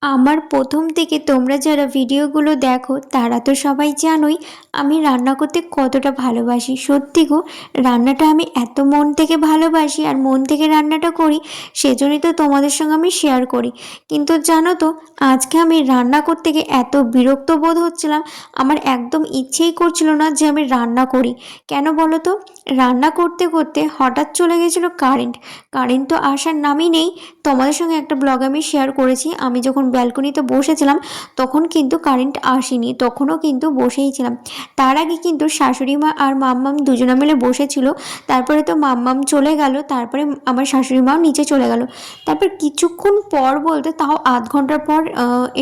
আমার প্রথম থেকে তোমরা যারা ভিডিওগুলো দেখো তারা তো সবাই জানোই আমি রান্না করতে কতটা ভালোবাসি। সত্যি গো, রান্নাটা আমি এত মন থেকে ভালোবাসি আর মন থেকে রান্নাটা করি, সেজন্যই তো তোমাদের সঙ্গে আমি শেয়ার করি। কিন্তু জানো তো, আজকে আমি রান্না করতে গিয়ে এত বিরক্ত বোধ হচ্ছিলাম, আমার একদম ইচ্ছেই করছিল না যে আমি রান্না করি। কেন বলো তো? রান্না করতে করতে হঠাৎ চলে গেছিলো কারেন্ট। কারেন্ট তো আসার নামই নেই। তোমাদের সঙ্গে একটা ব্লগ আমি শেয়ার করেছি, আমি যখন ব্যালকনিতে বসেছিলাম তখন কিন্তু কারেন্ট আসেনি, তখনও কিন্তু বসেই ছিলাম। তার আগে কিন্তু শাশুড়ি মা আর মাম্মাম দুজনে মিলে বসেছিল। তারপরে তো মাম্মাম চলে গেল, তারপরে আমার শাশুড়ি মাও নিচে চলে গেল। তারপর কিছুক্ষণ পর বলতে তাও আধ ঘন্টার পর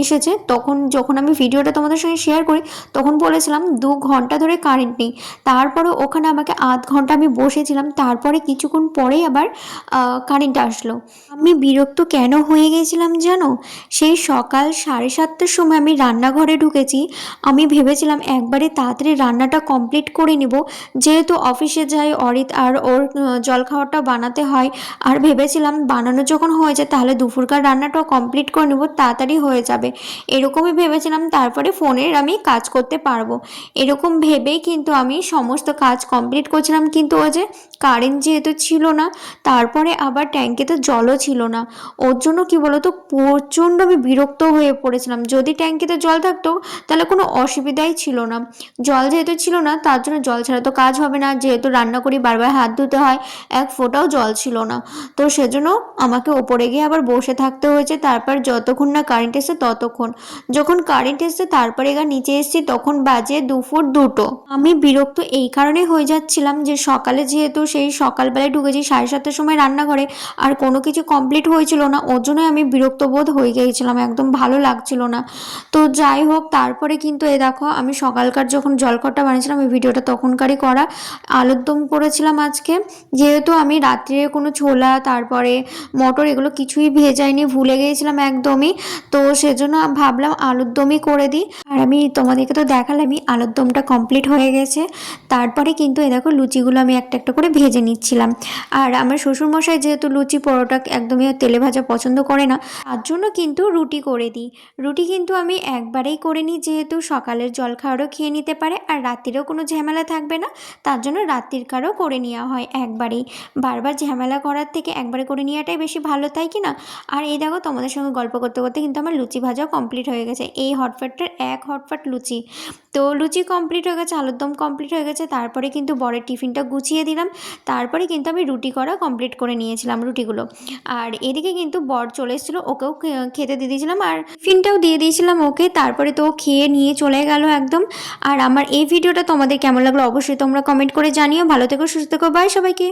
এসেছে। তখন যখন আমি ভিডিওটা তোমাদের সঙ্গে শেয়ার করি তখন বলেছিলাম 2 ঘন্টা ধরে কারেন্ট নেই। তারপরে ওখানে আমাকে আধ ঘন্টা আমি বসেছিলাম, তারপরে কিছুক্ষণ পরেই আবার কারেন্ট আসলো। আমি বিরক্ত কেন হয়ে গেছিলাম জানো? সেই সকাল 7:30টার সময় আমি রান্নাঘরে ঢুকেছি। আমি ভেবেছিলাম একবারে তাড়াতাড়ি রান্নাটা কমপ্লিট করে নেব, যেহেতু অফিসে যাই অরিত আর ওর জলখাবারটা বানাতে হয়। আর ভেবেছিলাম বানানো যখন হয়ে যায় তাহলে দুপুরকার রান্নাটাও কমপ্লিট করে নেব, তাড়াতাড়ি হয়ে যাবে। এরকমই ভেবেছিলাম, তারপরে ফোনের আমি কাজ করতে পারবো এরকম ভেবেই কিন্তু আমি সমস্ত কাজ কমপ্লিট করছিলাম। কিন্তু ওই যে কারেন্ট যেহেতু ছিল না, তারপরে আবার ট্যাঙ্কিতে জলও ছিল না। ওর জন্য কি বলতো, প্রচণ্ড আমি বিরক্ত হয়ে পড়েছিলাম। যদি ট্যাঙ্কিতে জল থাকতো তাহলে কোনো অসুবিধাই ছিল না। জল যেহেতু ছিল না তার জন্য জল ছাড়া তো কাজ হবে না, যেহেতু রান্না করি বারবার হাত ধুতে হয়, এক ফোঁটাও জল ছিল না। তো সেজন্য আমাকে ওপরে গিয়ে আবার বসে থাকতে হয়েছে। তারপর যতক্ষণ না কারেন্ট এসে ততক্ষণ, যখন কারেন্ট এসছে তারপরে এবার নিচে এসেছি তখন বাজে দুপুর 2টো। আমি বিরক্ত এই কারণে হয়ে যাচ্ছিলাম যে সকালে যেহেতু সেই সকালবেলায় ঢুকেছি 7:30টার সময় রান্নাঘরে, আর কোনো কিছু কমপ্লিট হয়েছিল না, ওর জন্যই আমি বিরক্ত বোধ হয়ে গিয়েছিলাম, একদম ভালো লাগছিল না। তো যাই হোক, তারপরে কিন্তু এ দেখো আমি সকালকার যখন জলখাবারটা বানিয়েছিলাম এই ভিডিওটা তখনকারই করা। আলুর দম করেছিলাম আজকে, যেহেতু আমি রাত্রে কোনো ছোলা তারপরে মটর এগুলো কিছুই ভেজাইনি, ভুলে গিয়েছিলাম একদমই। তো সেজন্য ভাবলাম আলুর দমই করে দিই। আর আমি তোমাদেরকে তো দেখালামই আলুর দমটা কমপ্লিট হয়ে গেছে। তারপরে কিন্তু এ দেখো লুচিগুলো আমি একটা একটা করে ভেজে নিচ্ছিলাম। আর আমার শ্বশুরমশাই যেহেতু লুচি পরোটা একদমই তেলে ভাজা পছন্দ করে না, তার জন্য কিন্তু রুটি করে দিই। রুটি কিন্তু আমি একবারেই করে নিই, যেহেতু সকালের জলখাবারও খেয়ে নিতে পারে আর রাত্রিরেও কোনো ঝামেলা থাকবে না, তার জন্য রাত্রিরকারও করে নেওয়া হয় একবারেই। বারবার ঝামেলা করার থেকে একবারে করে নেওয়াটাই বেশি ভালো, তাই কি না? আর এই দেখো তোমাদের সঙ্গে গল্প করতে করতে কিন্তু আমার লুচি ভাজাও কমপ্লিট হয়ে গেছে। এই হটপটটার এক হটপট লুচি। তো লুচি কমপ্লিট হয়ে গেছে, আলুর দম কমপ্লিট হয়ে গেছে, তারপরে কিন্তু বরের টিফিনটা গুছিয়ে দিলাম। তারপরে কিন্তু আমি রুটি করা কমপ্লিট করে নিয়েছিলাম রুটিগুলো। আর এদিকে কিন্তু বর চলে এসেছিলো, ওকেও খেতে দিয়ে দিয়েছিলাম আর টিফিনটাও দিয়ে দিয়েছিলাম ওকে। তারপরে তো ও খেয়ে নিয়ে চলে গেল একদম। আর আমার এই ভিডিওটা তোমাদের কেমন লাগলো অবশ্যই তোমরা কমেন্ট করে জানিও। ভালো থেকো, সুস্থ থেকো, বাই সবাইকে।